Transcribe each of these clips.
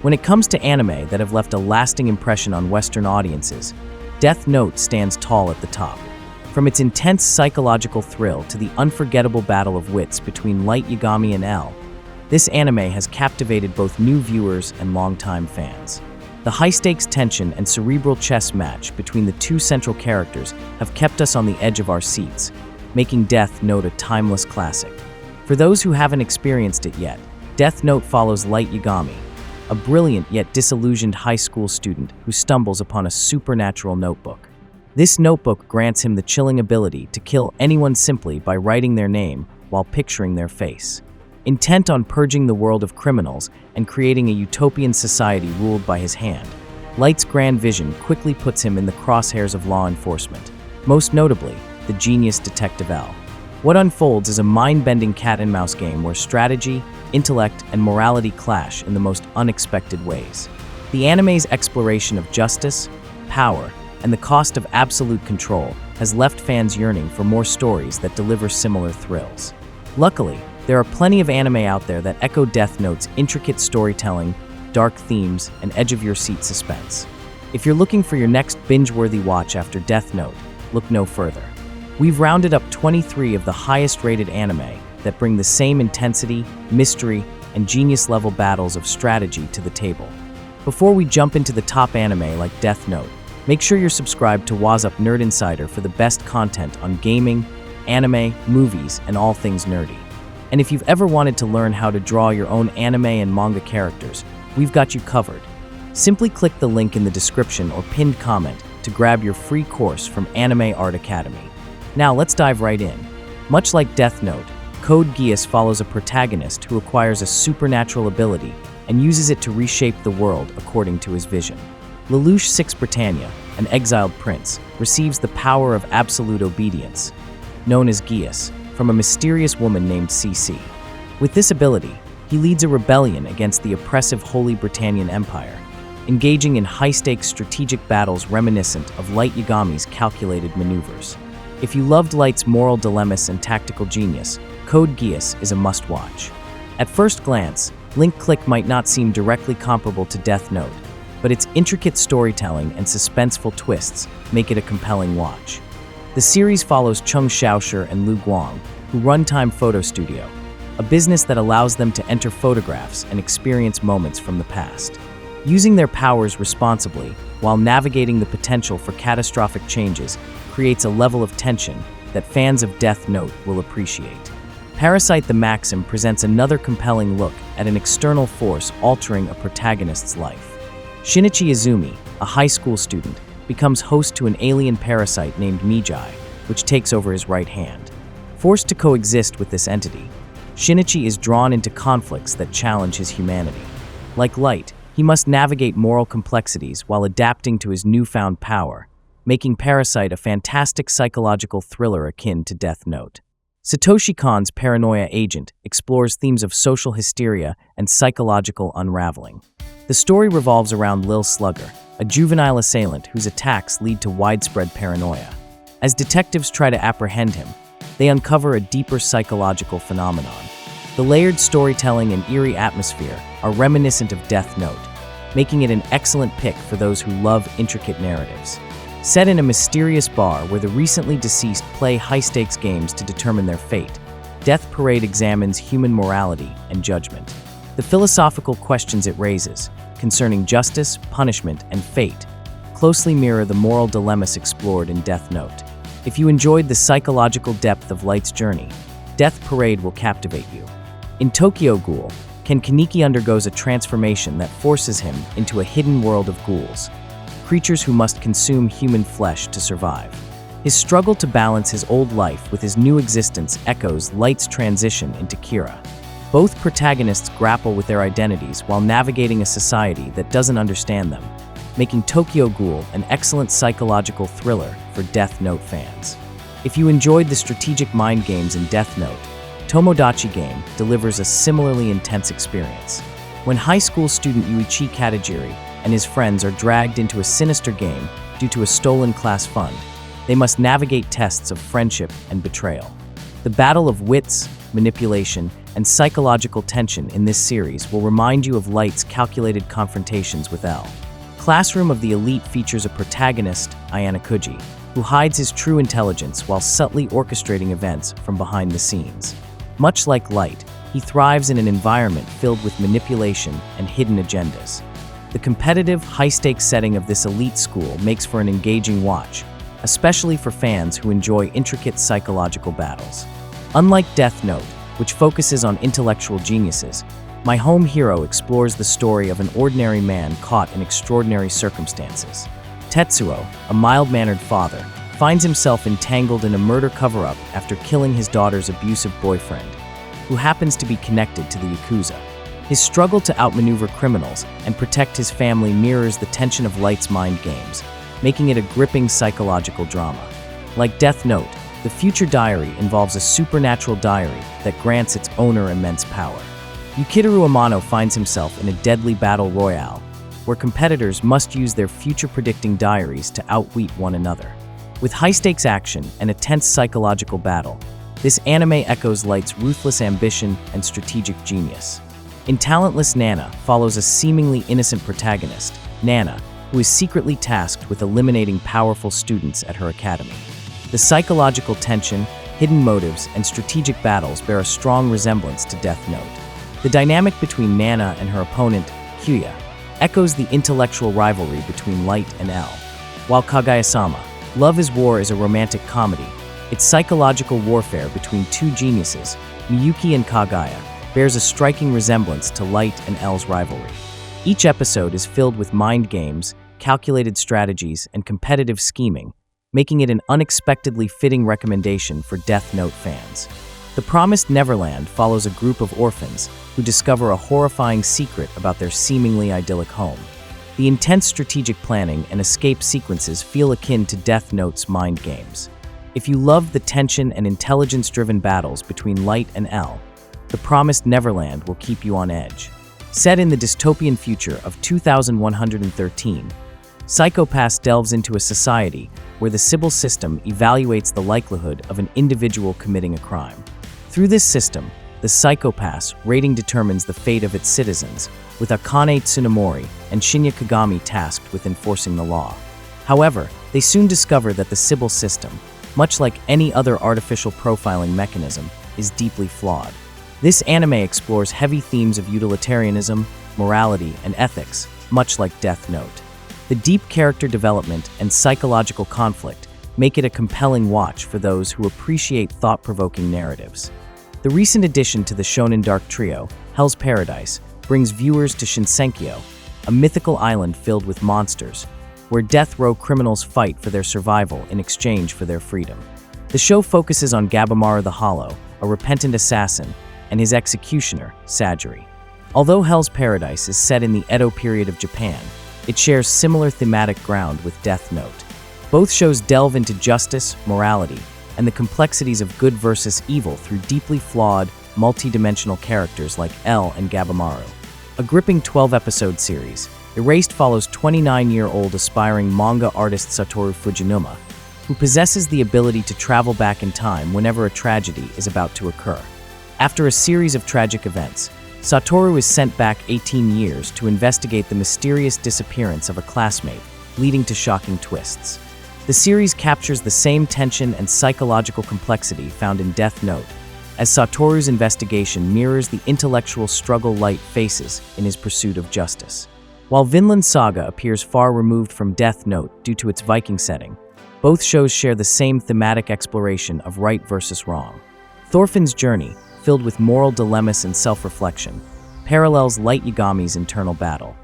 When it comes to anime that have left a lasting impression on Western audiences, Death Note stands tall at the top. From its intense psychological thrill to the unforgettable battle of wits between Light Yagami and L, this anime has captivated both new viewers and longtime fans. The high-stakes tension and cerebral chess match between the two central characters have kept us on the edge of our seats, making Death Note a timeless classic. For those who haven't experienced it yet, Death Note follows Light Yagami, a brilliant yet disillusioned high school student who stumbles upon a supernatural notebook. This notebook grants him the chilling ability to kill anyone simply by writing their name while picturing their face. Intent on purging the world of criminals and creating a utopian society ruled by his hand, Light's grand vision quickly puts him in the crosshairs of law enforcement, most notably, the genius Detective L. What unfolds is a mind-bending cat-and-mouse game where strategy, intellect, and morality clash in the most unexpected ways. The anime's exploration of justice, power, and the cost of absolute control has left fans yearning for more stories that deliver similar thrills. Luckily, there are plenty of anime out there that echo Death Note's intricate storytelling, dark themes, and edge-of-your-seat suspense. If you're looking for your next binge-worthy watch after Death Note, look no further. We've rounded up 23 of the highest-rated anime that bring the same intensity, mystery, and genius-level battles of strategy to the table. Before we jump into the top anime like Death Note, make sure you're subscribed to What's Up Nerd Insider for the best content on gaming, anime, movies, and all things nerdy. And if you've ever wanted to learn how to draw your own anime and manga characters, we've got you covered. Simply click the link in the description or pinned comment to grab your free course from Anime Art Academy. Now let's dive right in. Much like Death Note, Code Geass follows a protagonist who acquires a supernatural ability and uses it to reshape the world according to his vision. Lelouch Six Britannia, an exiled prince, receives the power of absolute obedience, known as Geass, from a mysterious woman named CC. With this ability, he leads a rebellion against the oppressive Holy Britannian Empire, engaging in high-stakes strategic battles reminiscent of Light Yagami's calculated maneuvers. If you loved Light's moral dilemmas and tactical genius, Code Geass is a must-watch. At first glance, Link Click might not seem directly comparable to Death Note, but its intricate storytelling and suspenseful twists make it a compelling watch. The series follows Chung Xiaoshi and Lu Guang, who run Time Photo Studio, a business that allows them to enter photographs and experience moments from the past. Using their powers responsibly while navigating the potential for catastrophic changes creates a level of tension that fans of Death Note will appreciate. Parasite the Maxim presents another compelling look at an external force altering a protagonist's life. Shinichi Izumi, a high school student, becomes host to an alien parasite named Mijai, which takes over his right hand. Forced to coexist with this entity, Shinichi is drawn into conflicts that challenge his humanity. Like Light, he must navigate moral complexities while adapting to his newfound power, making Parasite a fantastic psychological thriller akin to Death Note. Satoshi Kon's Paranoia Agent explores themes of social hysteria and psychological unraveling. The story revolves around Lil Slugger, a juvenile assailant whose attacks lead to widespread paranoia. As detectives try to apprehend him, they uncover a deeper psychological phenomenon. The layered storytelling and eerie atmosphere are reminiscent of Death Note, making it an excellent pick for those who love intricate narratives. Set in a mysterious bar where the recently deceased play high-stakes games to determine their fate, Death Parade examines human morality and judgment. The philosophical questions it raises, concerning justice, punishment, and fate, closely mirror the moral dilemmas explored in Death Note. If you enjoyed the psychological depth of Light's journey, Death Parade will captivate you. In Tokyo Ghoul, Ken Kaneki undergoes a transformation that forces him into a hidden world of ghouls, creatures who must consume human flesh to survive. His struggle to balance his old life with his new existence echoes Light's transition into Kira. Both protagonists grapple with their identities while navigating a society that doesn't understand them, making Tokyo Ghoul an excellent psychological thriller for Death Note fans. If you enjoyed the strategic mind games in Death Note, Tomodachi Game delivers a similarly intense experience. When high school student Yuichi Katajiri and his friends are dragged into a sinister game due to a stolen class fund, they must navigate tests of friendship and betrayal. The battle of wits, manipulation, and psychological tension in this series will remind you of Light's calculated confrontations with L. Classroom of the Elite features a protagonist, Ayanokuji, who hides his true intelligence while subtly orchestrating events from behind the scenes. Much like Light, he thrives in an environment filled with manipulation and hidden agendas. The competitive, high-stakes setting of this elite school makes for an engaging watch, especially for fans who enjoy intricate psychological battles. Unlike Death Note, which focuses on intellectual geniuses, My Home Hero explores the story of an ordinary man caught in extraordinary circumstances. Tetsuo, a mild-mannered father, finds himself entangled in a murder cover-up after killing his daughter's abusive boyfriend, who happens to be connected to the Yakuza. His struggle to outmaneuver criminals and protect his family mirrors the tension of Light's mind games, making it a gripping psychological drama. Like Death Note, the Future Diary involves a supernatural diary that grants its owner immense power. Yukiteru Amano finds himself in a deadly battle royale, where competitors must use their future-predicting diaries to outwit one another. With high-stakes action and a tense psychological battle, this anime echoes Light's ruthless ambition and strategic genius. In Talentless Nana follows a seemingly innocent protagonist, Nana, who is secretly tasked with eliminating powerful students at her academy. The psychological tension, hidden motives, and strategic battles bear a strong resemblance to Death Note. The dynamic between Nana and her opponent, Kyuya, echoes the intellectual rivalry between Light and L. While Kaguya-sama, Love is War is a romantic comedy, its psychological warfare between two geniuses, Miyuki and Kaguya, bears a striking resemblance to Light and L's rivalry. Each episode is filled with mind games, calculated strategies, and competitive scheming, making it an unexpectedly fitting recommendation for Death Note fans. The Promised Neverland follows a group of orphans who discover a horrifying secret about their seemingly idyllic home. The intense strategic planning and escape sequences feel akin to Death Note's mind games. If you loved the tension and intelligence-driven battles between Light and L, The Promised Neverland will keep you on edge. Set in the dystopian future of 2113, Psycho Pass delves into a society where the Sibyl system evaluates the likelihood of an individual committing a crime. Through this system, the Psycho Pass rating determines the fate of its citizens, with Akane Tsunemori and Shinya Kagami tasked with enforcing the law. However, they soon discover that the Sibyl system, much like any other artificial profiling mechanism, is deeply flawed. This anime explores heavy themes of utilitarianism, morality, and ethics, much like Death Note. The deep character development and psychological conflict make it a compelling watch for those who appreciate thought-provoking narratives. The recent addition to the Shonen Dark Trio, Hell's Paradise, brings viewers to Shinsenkyo, a mythical island filled with monsters, where death row criminals fight for their survival in exchange for their freedom. The show focuses on Gabamaru the Hollow, a repentant assassin, and his executioner, Sajiri. Although Hell's Paradise is set in the Edo period of Japan, it shares similar thematic ground with Death Note. Both shows delve into justice, morality, and the complexities of good versus evil through deeply flawed, multi-dimensional characters like L and Gabamaru. A gripping 12-episode series, Erased follows 29-year-old aspiring manga artist Satoru Fujinuma, who possesses the ability to travel back in time whenever a tragedy is about to occur. After a series of tragic events, Satoru is sent back 18 years to investigate the mysterious disappearance of a classmate, leading to shocking twists. The series captures the same tension and psychological complexity found in Death Note, as Satoru's investigation mirrors the intellectual struggle Light faces in his pursuit of justice. While Vinland Saga appears far removed from Death Note due to its Viking setting, both shows share the same thematic exploration of right versus wrong. Thorfinn's journey, filled with moral dilemmas and self-reflection, parallels Light Yagami's internal battle.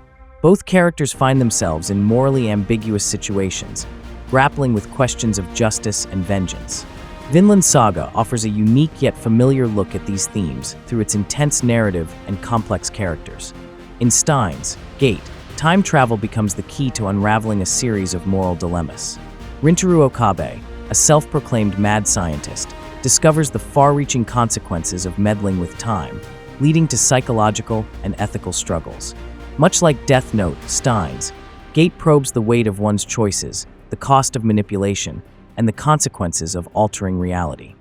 Both characters find themselves in morally ambiguous situations, grappling with questions of justice and vengeance. Vinland Saga offers a unique yet familiar look at these themes through its intense narrative and complex characters. In Steins Gate, time travel becomes the key to unraveling a series of moral dilemmas. Rintaro Okabe, a self-proclaimed mad scientist, discovers the far-reaching consequences of meddling with time, leading to psychological and ethical struggles. Much like Death Note, Steins Gate probes the weight of one's choices, the cost of manipulation, and the consequences of altering reality.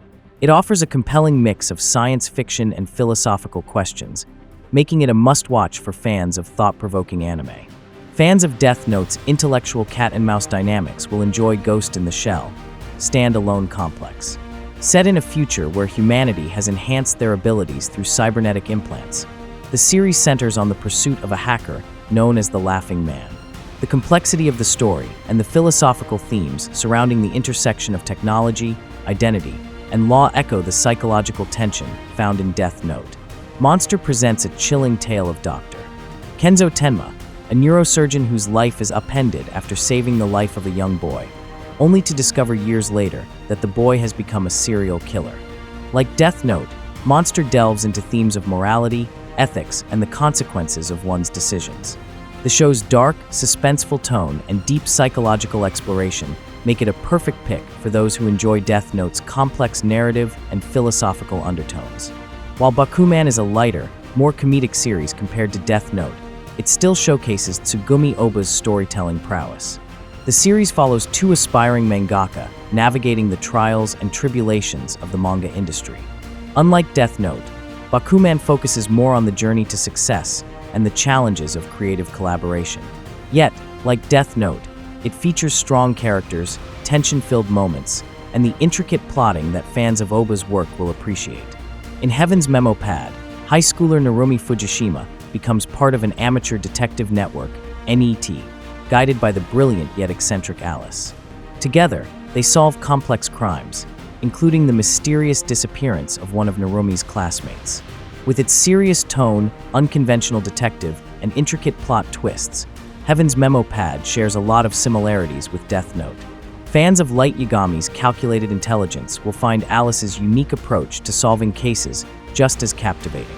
It offers a compelling mix of science fiction and philosophical questions, making it a must-watch for fans of thought-provoking anime. Fans of Death Note's intellectual cat-and-mouse dynamics will enjoy Ghost in the Shell, stand-alone complex. Set in a future where humanity has enhanced their abilities through cybernetic implants, the series centers on the pursuit of a hacker known as the Laughing Man. The complexity of the story and the philosophical themes surrounding the intersection of technology, identity, and law echo the psychological tension found in Death Note. Monster presents a chilling tale of Dr. Kenzo Tenma, a neurosurgeon whose life is upended after saving the life of a young boy, only to discover years later that the boy has become a serial killer. Like Death Note, Monster delves into themes of morality, ethics, and the consequences of one's decisions. The show's dark, suspenseful tone and deep psychological exploration make it a perfect pick for those who enjoy Death Note's complex narrative and philosophical undertones. While Bakuman is a lighter, more comedic series compared to Death Note, it still showcases Tsugumi Oba's storytelling prowess. The series follows two aspiring mangaka navigating the trials and tribulations of the manga industry. Unlike Death Note, Bakuman focuses more on the journey to success and the challenges of creative collaboration. Yet, like Death Note, it features strong characters, tension-filled moments, and the intricate plotting that fans of Oba's work will appreciate. In Heaven's Memo Pad, high schooler Narumi Fujishima becomes part of an amateur detective network, NET, guided by the brilliant yet eccentric Alice. Together, they solve complex crimes, including the mysterious disappearance of one of Narumi's classmates. With its serious tone, unconventional detective, and intricate plot twists, Heaven's Memo Pad shares a lot of similarities with Death Note. Fans of Light Yagami's calculated intelligence will find Alice's unique approach to solving cases just as captivating.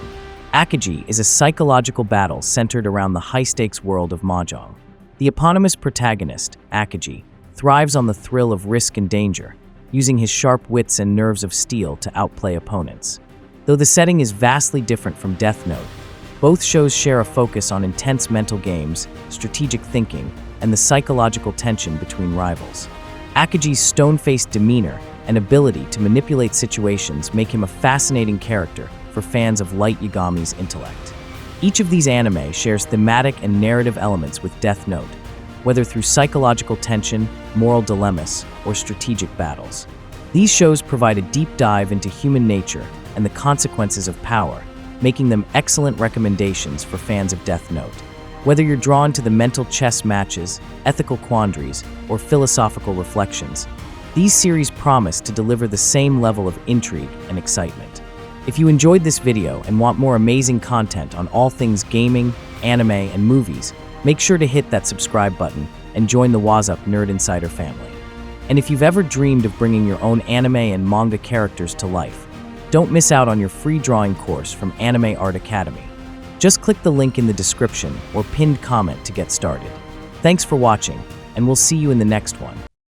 Akagi is a psychological battle centered around the high-stakes world of Mahjong. The eponymous protagonist, Akagi, thrives on the thrill of risk and danger, using his sharp wits and nerves of steel to outplay opponents. Though the setting is vastly different from Death Note, both shows share a focus on intense mental games, strategic thinking, and the psychological tension between rivals. Akagi's stone-faced demeanor and ability to manipulate situations make him a fascinating character for fans of Light Yagami's intellect. Each of these anime shares thematic and narrative elements with Death Note, whether through psychological tension, moral dilemmas, or strategic battles. These shows provide a deep dive into human nature and the consequences of power, making them excellent recommendations for fans of Death Note. Whether you're drawn to the mental chess matches, ethical quandaries, or philosophical reflections, these series promise to deliver the same level of intrigue and excitement. If you enjoyed this video and want more amazing content on all things gaming, anime, and movies, make sure to hit that subscribe button and join the Wazup Nerd Insider family. And if you've ever dreamed of bringing your own anime and manga characters to life, don't miss out on your free drawing course from Anime Art Academy. Just click the link in the description or pinned comment to get started. Thanks for watching, and we'll see you in the next one.